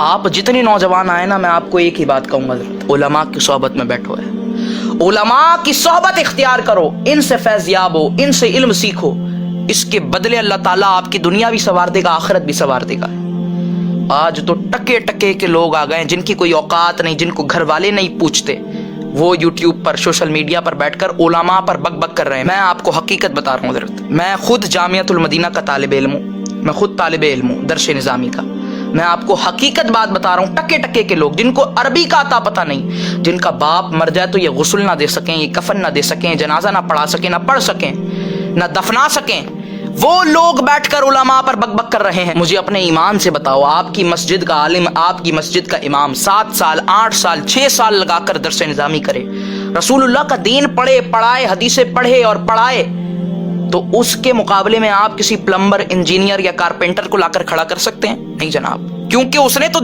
آپ جتنے نوجوان آئے نا، میں آپ کو ایک ہی بات کہوں گا، علماء کی صحبت میں بیٹھو ہے، علماء کی صحبت اختیار کرو، ان سے فیض یاب ہو، ان سے علم سیکھو، اس کے بدلے اللہ تعالیٰ آپ کی دنیا بھی سنوار دے گا، آخرت بھی سنوار دے گا۔ آج تو ٹکے ٹکے کے لوگ آ گئے جن کی کوئی اوقات نہیں، جن کو گھر والے نہیں پوچھتے، وہ یوٹیوب پر سوشل میڈیا پر بیٹھ کر علماء پر بک بک کر رہے ہیں۔ میں آپ کو حقیقت بتا رہا ہوں حضرت، میں خود جامعۃ المدینہ کا طالب علم ہوں، میں خود طالب علم ہوں درس نظامی کا، میں آپ کو حقیقت بات بتا رہا ہوں۔ ٹکے ٹکے کے لوگ جن کو عربی کا آتا پتہ نہیں، جن کا باپ مر جائے تو یہ غسل نہ دے سکیں، یہ کفن نہ دے سکیں، جنازہ نہ پڑھا سکیں، نہ پڑھ سکیں، نہ دفنا سکیں، وہ لوگ بیٹھ کر علماء پر بک بک کر رہے ہیں۔ مجھے اپنے ایمان سے بتاؤ، آپ کی مسجد کا عالم، آپ کی مسجد کا امام 7 سال 8 سال 6 سال لگا کر درس نظامی کرے، رسول اللہ کا دین پڑھے، پڑھائے، حدیثیں پڑھے اور پڑھائے، تو اس کے مقابلے میں آپ کسی پلمبر، انجینئر یا کارپینٹر کو لا کر کھڑا کر سکتے ہیں؟ نہیں جناب، کیونکہ اس نے تو